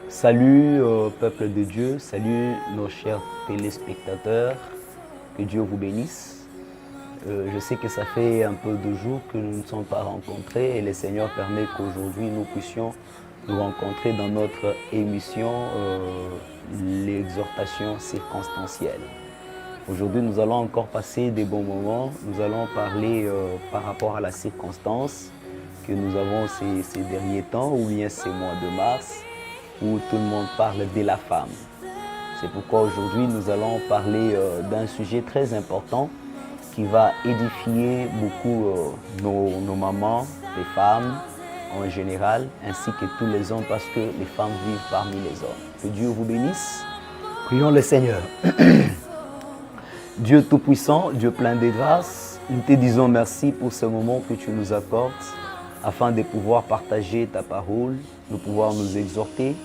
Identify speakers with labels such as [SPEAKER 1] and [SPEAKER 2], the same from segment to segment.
[SPEAKER 1] Salut peuple de Dieu, salut nos chers téléspectateurs, que Dieu vous bénisse. Je sais que ça fait un peu de jours que nous ne sommes pas rencontrés et le Seigneur permet qu'aujourd'hui nous puissions nous rencontrer dans notre émission l'exhortation circonstancielle. Aujourd'hui nous allons encore passer des bons moments, nous allons parler par rapport à la circonstance que nous avons ces derniers temps ou bien ces mois de mars, où tout le monde parle de la femme. C'est pourquoi aujourd'hui nous allons parler d'un sujet très important qui va édifier beaucoup nos mamans, les femmes en général, ainsi que tous les hommes, parce que les femmes vivent parmi les hommes. Que Dieu vous bénisse. Prions le Seigneur. Dieu Tout-Puissant, Dieu plein de grâce, nous te disons merci pour ce moment que tu nous accordes afin de pouvoir partager ta parole, de pouvoir nous exhorter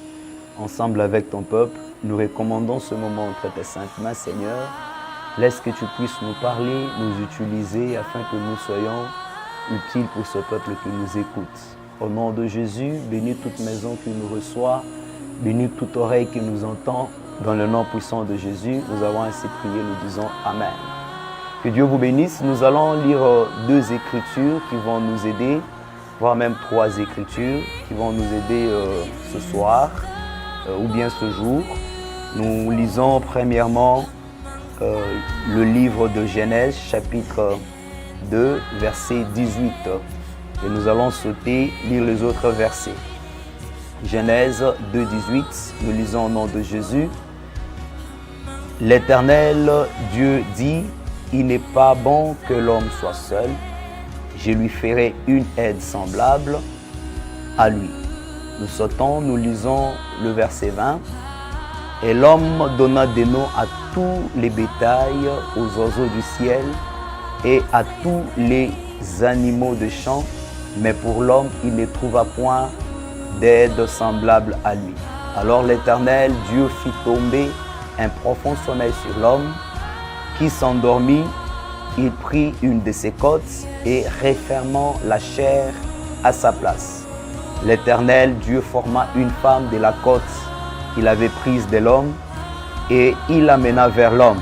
[SPEAKER 1] ensemble avec ton peuple. Nous recommandons ce moment entre tes saintes mains, Seigneur. Laisse que tu puisses nous parler, nous utiliser afin que nous soyons utiles pour ce peuple qui nous écoute. Au nom de Jésus, bénis toute maison qui nous reçoit, bénis toute oreille qui nous entend. Dans le nom puissant de Jésus, nous avons ainsi prié, nous disons Amen. Que Dieu vous bénisse. Nous allons lire deux écritures qui vont nous aider, voire même trois écritures qui vont nous aider ce soir ou bien ce jour. Nous lisons premièrement le livre de Genèse, chapitre 2, verset 18. Et nous allons sauter, lire les autres versets. Genèse 2, 18, nous lisons au nom de Jésus. L'Éternel Dieu dit, il n'est pas bon que l'homme soit seul. Je lui ferai une aide semblable à lui. Nous sautons, nous lisons le verset 20. Et l'homme donna des noms à tous les bétails, aux oiseaux du ciel et à tous les animaux de champ. Mais pour l'homme, il ne trouva point d'aide semblable à lui. Alors l'Éternel Dieu fit tomber un profond sommeil sur l'homme qui s'endormit. Il prit une de ses côtes et refermant la chair à sa place. L'Éternel Dieu forma une femme de la côte qu'il avait prise de l'homme et il l'amena vers l'homme.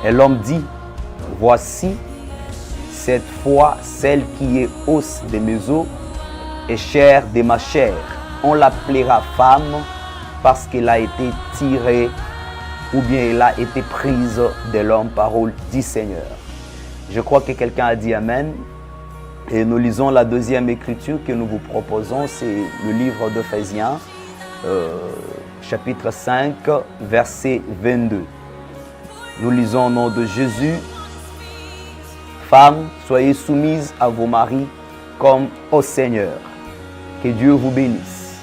[SPEAKER 1] Et l'homme dit, voici cette fois celle qui est os de mes os et chair de ma chair. On l'appellera femme parce qu'elle a été tirée ou bien elle a été prise de l'homme, parole du Seigneur. Je crois que quelqu'un a dit Amen. Et nous lisons la deuxième écriture que nous vous proposons, c'est le livre d'Éphésiens, chapitre 5, verset 22. Nous lisons au nom de Jésus. Femmes, soyez soumises à vos maris comme au Seigneur. Que Dieu vous bénisse.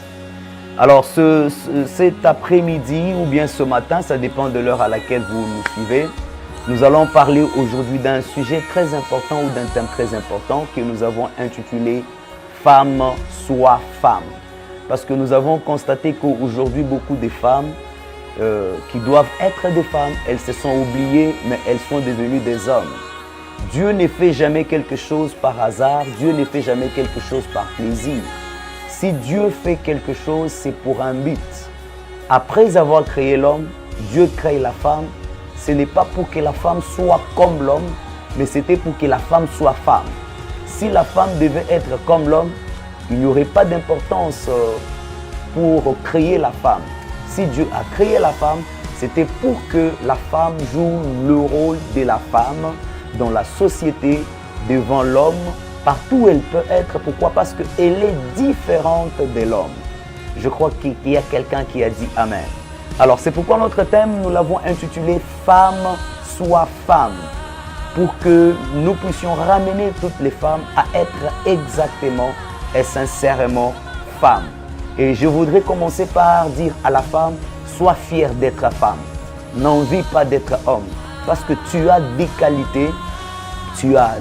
[SPEAKER 1] Alors cet après-midi ou bien ce matin, ça dépend de l'heure à laquelle vous nous suivez, nous allons parler aujourd'hui d'un sujet très important ou d'un thème très important que nous avons intitulé « Femme, sois femme ». Parce que nous avons constaté qu'aujourd'hui, beaucoup de femmes qui doivent être des femmes, elles se sont oubliées, mais elles sont devenues des hommes. Dieu ne fait jamais quelque chose par hasard, Dieu ne fait jamais quelque chose par plaisir. Si Dieu fait quelque chose, c'est pour un but. Après avoir créé l'homme, Dieu crée la femme. Ce n'est pas pour que la femme soit comme l'homme, mais c'était pour que la femme soit femme. Si la femme devait être comme l'homme, il n'y aurait pas d'importance pour créer la femme. Si Dieu a créé la femme, c'était pour que la femme joue le rôle de la femme dans la société, devant l'homme, partout où elle peut être. Pourquoi? Parce qu'elle est différente de l'homme. Je crois qu'il y a quelqu'un qui a dit Amen. Alors c'est pourquoi notre thème, nous l'avons intitulé « Femme, sois femme » pour que nous puissions ramener toutes les femmes à être exactement et sincèrement femmes. Et je voudrais commencer par dire à la femme, sois fière d'être femme. N'envie pas d'être homme. Parce que tu as des qualités, tu as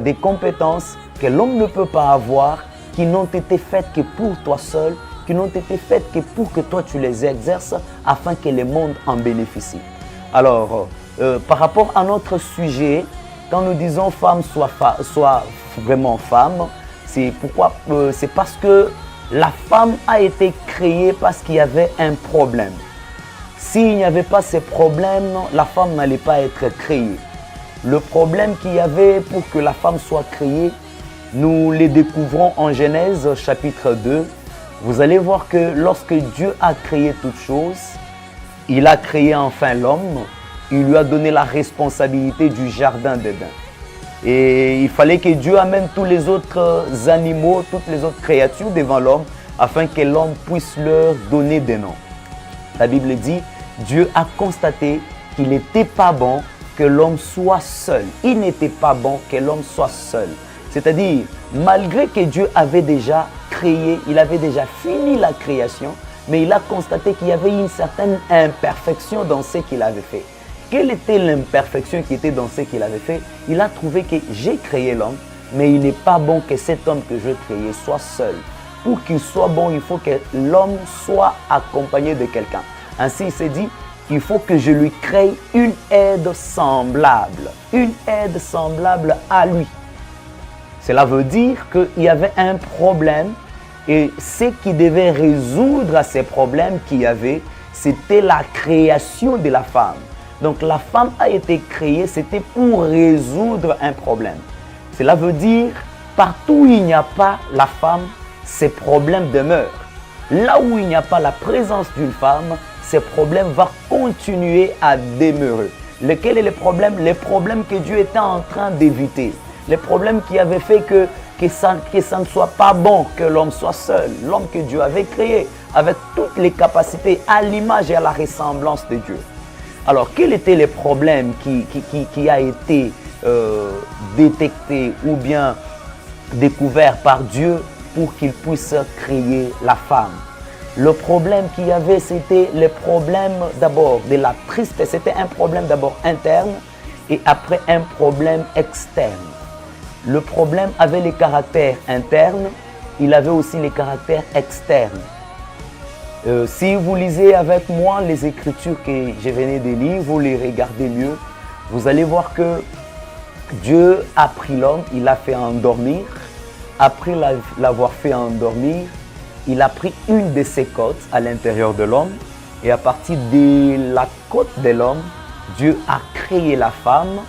[SPEAKER 1] des compétences que l'homme ne peut pas avoir, qui n'ont été faites que pour toi seul, qui n'ont été faites que pour que toi tu les exerces afin que le monde en bénéficie. Alors, par rapport à notre sujet, quand nous disons femme, soit vraiment femme, c'est parce que La femme a été créée parce qu'il y avait un problème. S'il n'y avait pas ces problèmes, la femme n'allait pas être créée. Le problème qu'il y avait pour que la femme soit créée, nous les découvrons en Genèse chapitre 2. Vous allez voir que lorsque Dieu a créé toutes choses, il a créé enfin l'homme, il lui a donné la responsabilité du jardin d'Éden. Et il fallait que Dieu amène tous les autres animaux, toutes les autres créatures devant l'homme, afin que l'homme puisse leur donner des noms. La Bible dit, Dieu a constaté qu'il n'était pas bon que l'homme soit seul. Il n'était pas bon que l'homme soit seul. C'est-à-dire, malgré que Dieu avait déjà créé, il avait déjà fini la création, mais il a constaté qu'il y avait une certaine imperfection dans ce qu'il avait fait. Quelle était l'imperfection qui était dans ce qu'il avait fait? Il a trouvé que j'ai créé l'homme, mais il n'est pas bon que cet homme que je créé soit seul. Pour qu'il soit bon, il faut que l'homme soit accompagné de quelqu'un. Ainsi, il s'est dit, il faut que je lui crée une aide semblable à lui. Cela veut dire qu'il y avait un problème et ce qui devait résoudre à ces problèmes qu'il y avait, c'était la création de la femme. Donc la femme a été créée, c'était pour résoudre un problème. Cela veut dire, partout où il n'y a pas la femme, ces problèmes demeurent. Là où il n'y a pas la présence d'une femme, ces problèmes vont continuer à demeurer. Lequel est le problème? Les problèmes que Dieu était en train d'éviter. Les problèmes qui avaient fait que ça ne soit pas bon que l'homme soit seul. L'homme que Dieu avait créé avec toutes les capacités à l'image et à la ressemblance de Dieu. Alors, quel était le problème qui a été détecté ou bien découvert par Dieu pour qu'il puisse créer la femme? Le problème qu'il y avait, c'était le problème d'abord de la tristesse. C'était un problème d'abord interne et après un problème externe. Le problème avait les caractères internes, il avait aussi les caractères externes. Si vous lisez avec moi les écritures que je venais de lire, vous les regardez mieux, vous allez voir que Dieu a pris l'homme, il l'a fait endormir. Après l'avoir fait endormir, il a pris une de ses côtes à l'intérieur de l'homme et à partir de la côte de l'homme, Dieu a créé la femme.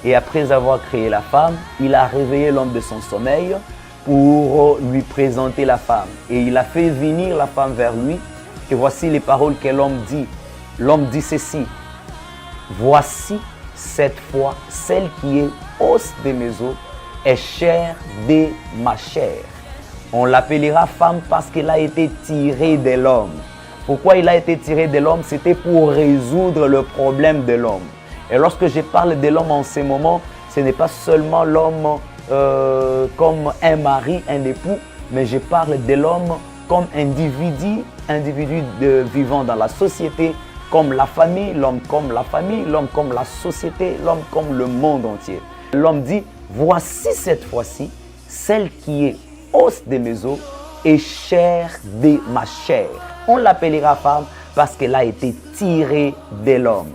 [SPEAKER 1] Et après avoir créé la femme, il a réveillé l'homme de son sommeil pour lui présenter la femme. Et il a fait venir la femme vers lui. Et voici les paroles que l'homme dit. L'homme dit ceci. Voici cette fois celle qui est os de mes os et chair de ma chair. On l'appellera femme parce qu'elle a été tirée de l'homme. Pourquoi il a été tiré de l'homme? C'était pour résoudre le problème de l'homme. Et lorsque je parle de l'homme en ce moment, ce n'est pas seulement l'homme comme un mari, un époux, mais je parle de l'homme comme individu vivant dans la société, comme la famille, l'homme comme la famille, l'homme comme la société, l'homme comme le monde entier. L'homme dit, voici cette fois-ci, celle qui est os de mes os et chair de ma chair. On l'appellera femme parce qu'elle a été tirée de l'homme.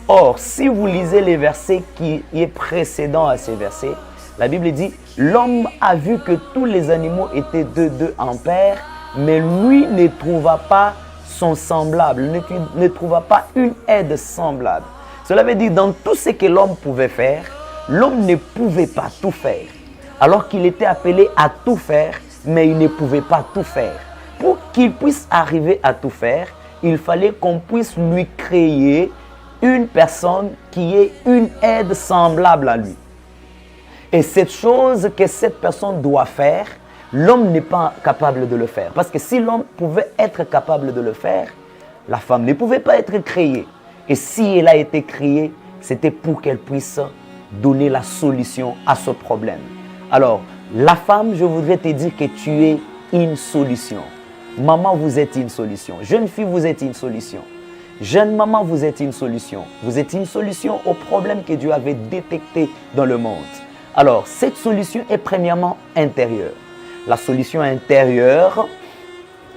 [SPEAKER 1] Or, si vous lisez les versets qui est précédents à ces versets, la Bible dit, l'homme a vu que tous les animaux étaient de deux en paire, mais lui ne trouva pas son semblable, ne trouva pas une aide semblable. Cela veut dire, dans tout ce que l'homme pouvait faire, l'homme ne pouvait pas tout faire. Alors qu'il était appelé à tout faire, mais il ne pouvait pas tout faire. Pour qu'il puisse arriver à tout faire, il fallait qu'on puisse lui créer une personne qui ait une aide semblable à lui. Et cette chose que cette personne doit faire, l'homme n'est pas capable de le faire. Parce que si l'homme pouvait être capable de le faire, la femme ne pouvait pas être créée. Et si elle a été créée, c'était pour qu'elle puisse donner la solution à ce problème. Alors, la femme, je voudrais te dire que tu es une solution. Maman, vous êtes une solution. Jeune fille, vous êtes une solution. Jeune maman, vous êtes une solution. Vous êtes une solution au problème que Dieu avait détecté dans le monde. Alors, cette solution est premièrement intérieure. La solution intérieure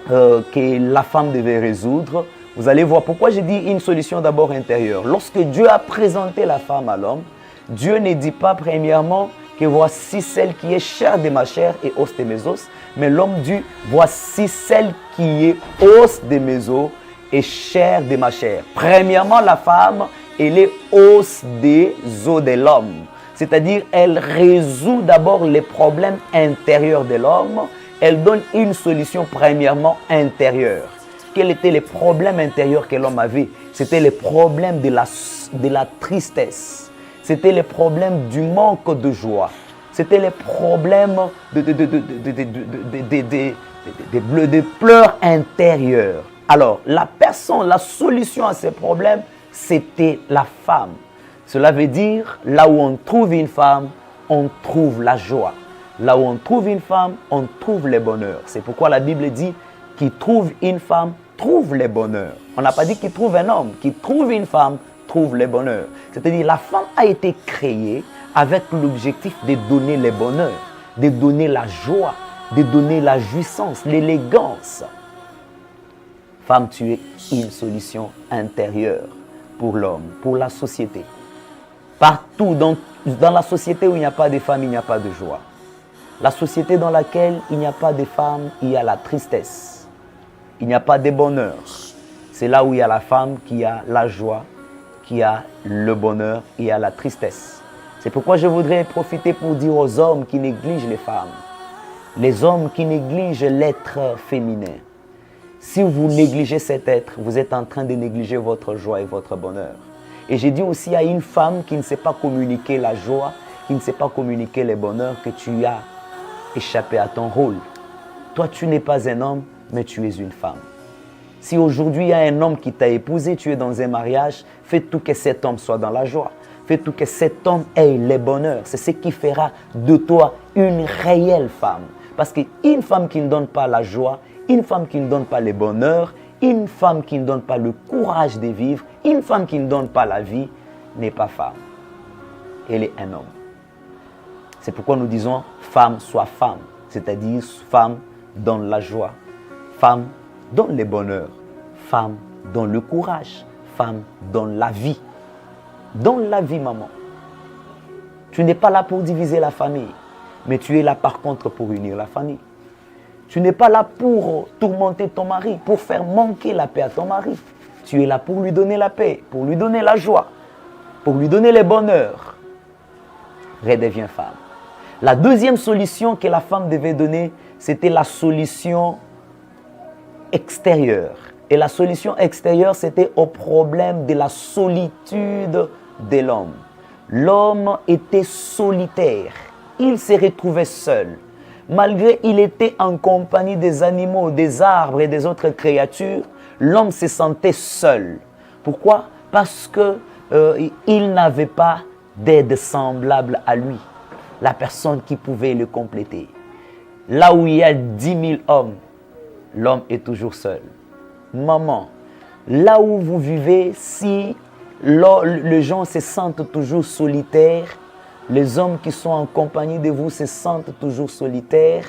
[SPEAKER 1] que la femme devait résoudre, vous allez voir pourquoi j'ai dit une solution d'abord intérieure. Lorsque Dieu a présenté la femme à l'homme, Dieu ne dit pas premièrement que voici celle qui est chair de ma chair et os de mes os. Mais l'homme dit, voici celle qui est os de mes os et chair de ma chair. Premièrement, la femme, elle est os des os de l'homme. C'est-à-dire, elle résout d'abord les problèmes intérieurs de l'homme. Elle donne une solution premièrement intérieure. Quels étaient les problèmes intérieurs que l'homme avait? C'était les problèmes de la tristesse. C'était les problèmes du manque de joie. C'était les problèmes de pleurs intérieurs. Alors, la solution à ces problèmes, c'était la femme. Cela veut dire, là où on trouve une femme, on trouve la joie. Là où on trouve une femme, on trouve le bonheur. C'est pourquoi la Bible dit, qui trouve une femme, trouve le bonheur. On n'a pas dit qu'il trouve un homme. Qui trouve une femme, trouve le bonheur. C'est-à-dire, la femme a été créée avec l'objectif de donner le bonheur, de donner la joie, de donner la jouissance, l'élégance. Femme, tu es une solution intérieure pour l'homme, pour la société. Partout dans la société où il n'y a pas de femme, il n'y a pas de joie. La société dans laquelle il n'y a pas de femme, il y a la tristesse. Il n'y a pas de bonheur. C'est là où il y a la femme qui a la joie, qui a le bonheur, il y a la tristesse. C'est pourquoi je voudrais profiter pour dire aux hommes qui négligent les femmes, les hommes qui négligent l'être féminin. Si vous négligez cet être, vous êtes en train de négliger votre joie et votre bonheur. Et j'ai dit aussi à une femme qui ne sait pas communiquer la joie, qui ne sait pas communiquer le bonheur, que tu as échappé à ton rôle. Toi, tu n'es pas un homme, mais tu es une femme. Si aujourd'hui il y a un homme qui t'a épousé, tu es dans un mariage, fais tout que cet homme soit dans la joie. Fais tout que cet homme ait le bonheur. C'est ce qui fera de toi une réelle femme. Parce qu'une femme qui ne donne pas la joie, une femme qui ne donne pas le bonheur, une femme qui ne donne pas le courage de vivre, une femme qui ne donne pas la vie, n'est pas femme. Elle est un homme. C'est pourquoi nous disons femme soit femme. C'est-à-dire femme donne la joie. Femme donne le bonheur. Femme donne le courage. Femme donne la vie. Donne la vie, maman. Tu n'es pas là pour diviser la famille, mais tu es là par contre pour unir la famille. Tu n'es pas là pour tourmenter ton mari, pour faire manquer la paix à ton mari. Tu es là pour lui donner la paix, pour lui donner la joie, pour lui donner le bonheur. Redeviens femme. La deuxième solution que la femme devait donner, c'était la solution extérieure. Et la solution extérieure, c'était au problème de la solitude de l'homme. L'homme était solitaire. Il se retrouvait seul. Malgré qu'il était en compagnie des animaux, des arbres et des autres créatures, l'homme se sentait seul. Pourquoi? Parce qu'il n'avait pas d'aide semblable à lui. La personne qui pouvait le compléter. Là où il y a 10 000 hommes, l'homme est toujours seul. Maman, là où vous vivez, si les gens se sentent toujours solitaires, les hommes qui sont en compagnie de vous se sentent toujours solitaires,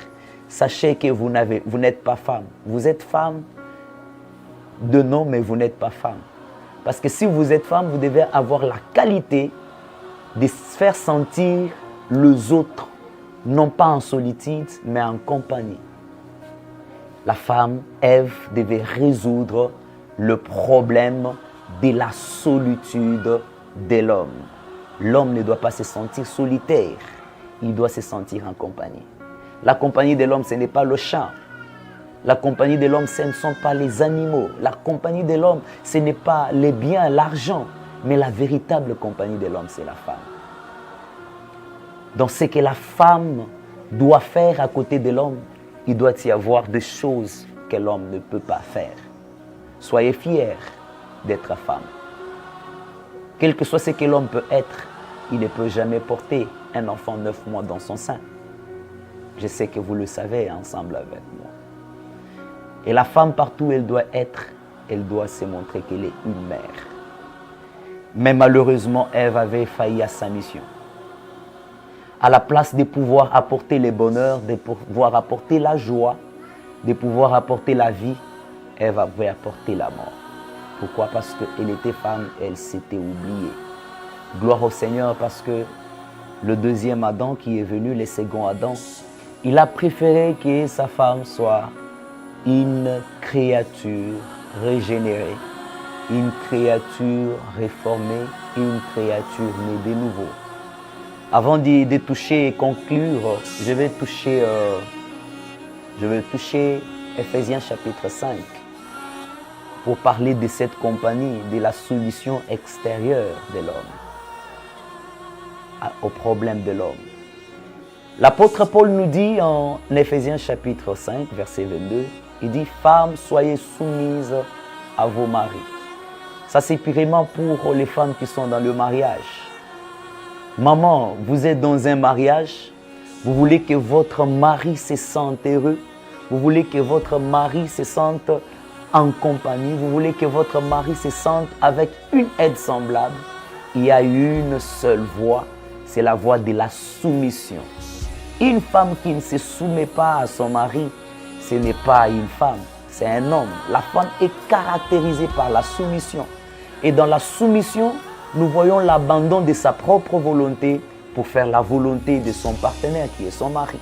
[SPEAKER 1] sachez que vous n'êtes pas femme. Vous êtes femme de nom, mais vous n'êtes pas femme. Parce que si vous êtes femme, vous devez avoir la qualité de faire sentir les autres, non pas en solitude, mais en compagnie. La femme, Ève, devait résoudre le problème de la solitude de l'homme. L'homme ne doit pas se sentir solitaire, il doit se sentir en compagnie. La compagnie de l'homme, ce n'est pas le champ. La compagnie de l'homme, ce ne sont pas les animaux. La compagnie de l'homme, ce n'est pas les biens, l'argent. Mais la véritable compagnie de l'homme, c'est la femme. Donc ce que la femme doit faire à côté de l'homme, il doit y avoir des choses que l'homme ne peut pas faire. Soyez fiers d'être femme. Quel que soit ce que l'homme peut être, il ne peut jamais porter un enfant 9 mois dans son sein. Je sais que vous le savez ensemble avec moi. Et la femme, partout où elle doit être, elle doit se montrer qu'elle est une mère. Mais malheureusement, Ève avait failli à sa mission. À la place de pouvoir apporter le bonheur, de pouvoir apporter la joie, de pouvoir apporter la vie, Ève avait apporté la mort. Pourquoi? Parce qu'elle était femme et elle s'était oubliée. Gloire au Seigneur parce que le deuxième Adam qui est venu, le second Adam, il a préféré que sa femme soit une créature régénérée, une créature réformée, une créature née de nouveau. Avant de toucher et conclure, je vais toucher Ephésiens chapitre 5 pour parler de cette compagnie, de la soumission extérieure de l'homme au problème de l'homme. L'apôtre Paul nous dit en Ephésiens chapitre 5, verset 22, il dit « Femmes, soyez soumises à vos maris ». Ça, c'est purement pour les femmes qui sont dans le mariage. Maman, vous êtes dans un mariage, vous voulez que votre mari se sente heureux, vous voulez que votre mari se sente en compagnie, vous voulez que votre mari se sente avec une aide semblable. Il y a une seule voie, c'est la voie de la soumission. Une femme qui ne se soumet pas à son mari, ce n'est pas une femme, c'est un homme. La femme est caractérisée par la soumission. Et dans la soumission, nous voyons l'abandon de sa propre volonté pour faire la volonté de son partenaire qui est son mari.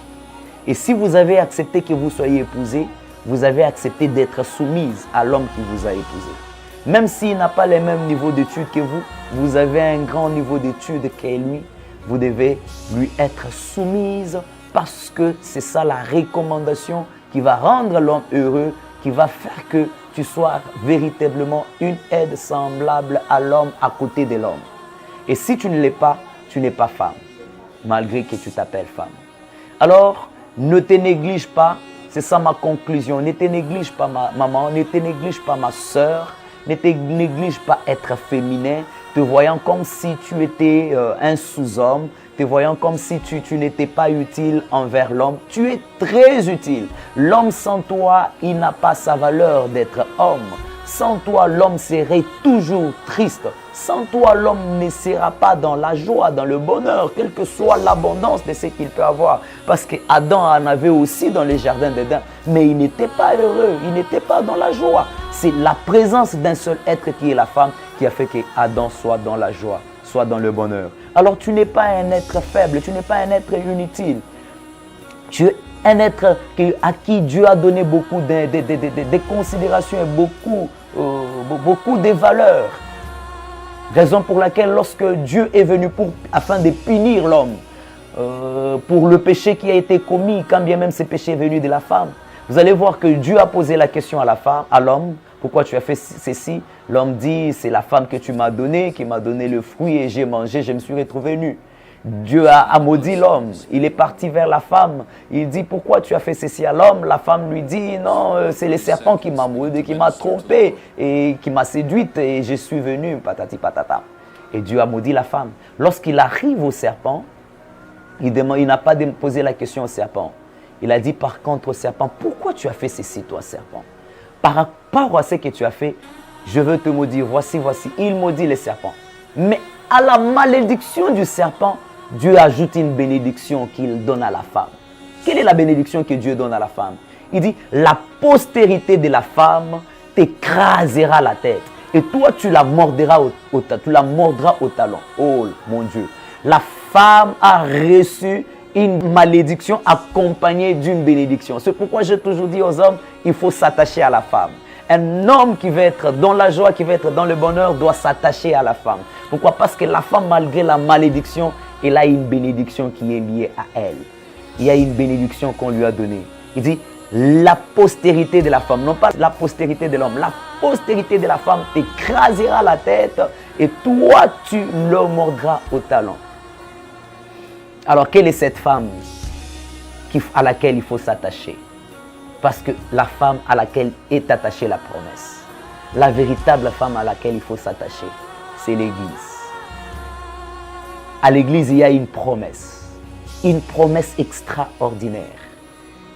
[SPEAKER 1] Et si vous avez accepté que vous soyez épousée, vous avez accepté d'être soumise à l'homme qui vous a épousé. Même s'il n'a pas le même niveau d'études que vous, vous avez un grand niveau d'études qu'est lui, vous devez lui être soumise parce que c'est ça la recommandation qui va rendre l'homme heureux, qui va faire que tu sois véritablement une aide semblable à l'homme à côté de l'homme. Et si tu ne l'es pas, tu n'es pas femme, malgré que tu t'appelles femme. Alors, ne te néglige pas, c'est ça ma conclusion, ne te néglige pas ma maman, ne te néglige pas ma soeur, ne te néglige pas être féminin, te voyant comme si tu étais un sous-homme, te voyant comme si tu n'étais pas utile envers l'homme. Tu es très utile. L'homme sans toi, il n'a pas sa valeur d'être homme. Sans toi, l'homme serait toujours triste. Sans toi, l'homme ne sera pas dans la joie, dans le bonheur, quelle que soit l'abondance de ce qu'il peut avoir. Parce que Adam en avait aussi dans les jardins d'Éden, mais il n'était pas heureux, il n'était pas dans la joie. C'est la présence d'un seul être qui est la femme qui a fait que Adam soit dans la joie, soit dans le bonheur. Alors tu n'es pas un être faible, tu n'es pas un être inutile. Tu es un être à qui Dieu a donné beaucoup de considérations et beaucoup de valeurs. Raison pour laquelle lorsque Dieu est venu afin de punir l'homme pour le péché qui a été commis, quand bien même ce péché est venu de la femme, vous allez voir que Dieu a posé la question à l'homme. Pourquoi tu as fait ceci? L'homme dit, c'est la femme que tu m'as donnée, qui m'a donné le fruit et j'ai mangé, je me suis retrouvé nu. Dieu a maudit l'homme, il est parti vers la femme, il dit pourquoi tu as fait ceci à l'homme? La femme lui dit non, c'est le serpent qui m'a maudit, qui m'a trompé et qui m'a séduite et je suis venu, patati patata. Et Dieu a maudit la femme. Lorsqu'il arrive au serpent, il n'a pas posé la question au serpent. Il a dit par contre au serpent, pourquoi tu as fait ceci toi serpent? Par rapport à ce que tu as fait, je veux te maudire, voici. Il maudit le serpent. Mais à la malédiction du serpent, Dieu ajoute une bénédiction qu'il donne à la femme. Quelle est la bénédiction que Dieu donne à la femme? Il dit, la postérité de la femme t'écrasera la tête. Et toi, tu la mordras au talon. Oh mon Dieu. La femme a reçu une malédiction accompagnée d'une bénédiction. C'est pourquoi j'ai toujours dit aux hommes, il faut s'attacher à la femme. Un homme qui veut être dans la joie, qui veut être dans le bonheur, doit s'attacher à la femme. Pourquoi? Parce que la femme, malgré la malédiction, elle a une bénédiction qui est liée à elle. Il y a une bénédiction qu'on lui a donnée. Il dit, la postérité de la femme, non pas la postérité de l'homme, la postérité de la femme t'écrasera la tête et toi, tu le mordras au talon. Alors, quelle est cette femme à laquelle il faut s'attacher? Parce que la femme à laquelle est attachée la promesse, la véritable femme à laquelle il faut s'attacher, c'est l'Église. À l'Église, il y a une promesse extraordinaire.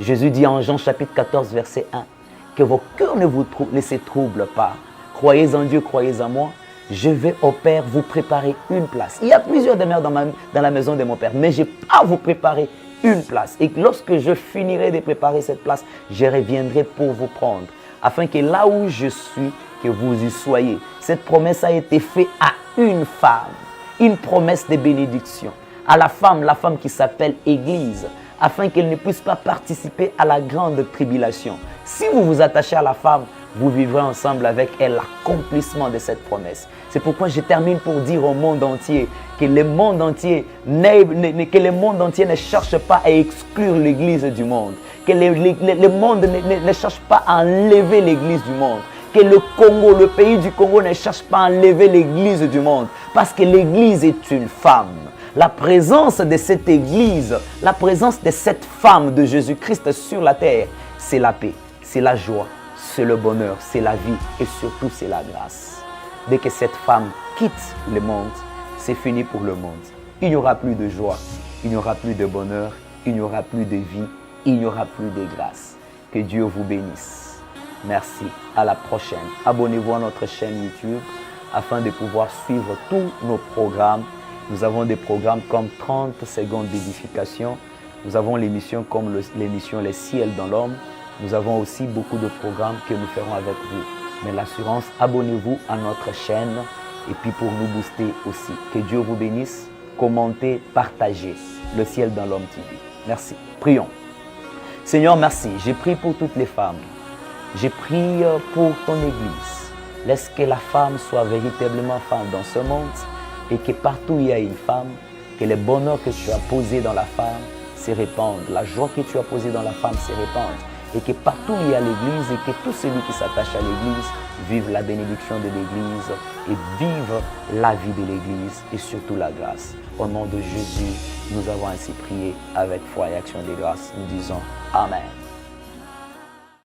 [SPEAKER 1] Jésus dit en Jean chapitre 14, verset 1, que vos cœurs ne se troublent pas. Croyez en Dieu, croyez en moi. Je vais au Père vous préparer une place. Il y a plusieurs demeures dans la maison de mon Père, mais je n'ai pas à vous préparer une place. Et lorsque je finirai de préparer cette place, je reviendrai pour vous prendre, afin que là où je suis, que vous y soyez. Cette promesse a été faite à une femme, une promesse de bénédiction. à la femme qui s'appelle Église, afin qu'elle ne puisse pas participer à la grande tribulation. Si vous vous attachez à la femme, vous vivrez ensemble avec elle l'accomplissement de cette promesse. C'est pourquoi je termine pour dire au monde entier que le monde entier ne cherche pas à exclure l'Église du monde, que le monde ne cherche pas à enlever l'Église du monde, que le Congo, le pays du Congo ne cherche pas à enlever l'Église du monde, parce que l'Église est une femme. La présence de cette Église, la présence de cette femme de Jésus-Christ sur la terre, c'est la paix, c'est la joie, c'est le bonheur, c'est la vie et surtout c'est la grâce. Dès que cette femme quitte le monde, c'est fini pour le monde. Il n'y aura plus de joie, il n'y aura plus de bonheur, il n'y aura plus de vie, il n'y aura plus de grâce. Que Dieu vous bénisse. Merci. À la prochaine. Abonnez-vous à notre chaîne YouTube afin de pouvoir suivre tous nos programmes. Nous avons des programmes comme 30 secondes d'édification. Nous avons l'émission comme l'émission Les ciels dans l'homme. Nous avons aussi beaucoup de programmes que nous ferons avec vous. Mais l'assurance, abonnez-vous à notre chaîne et puis pour nous booster aussi. Que Dieu vous bénisse. Commentez, partagez. Le ciel dans l'homme TV. Merci. Prions. Seigneur, merci. J'ai prié pour toutes les femmes. J'ai prié pour ton Église. Laisse que la femme soit véritablement femme dans ce monde et que partout où il y a une femme, que le bonheur que tu as posé dans la femme se répande, la joie que tu as posée dans la femme se répande et que partout où il y a l'Église et que tout celui qui s'attache à l'Église vive la bénédiction de l'Église et vive la vie de l'Église et surtout la grâce. Au nom de Jésus, nous avons ainsi prié avec foi et action de grâce. Nous disons Amen.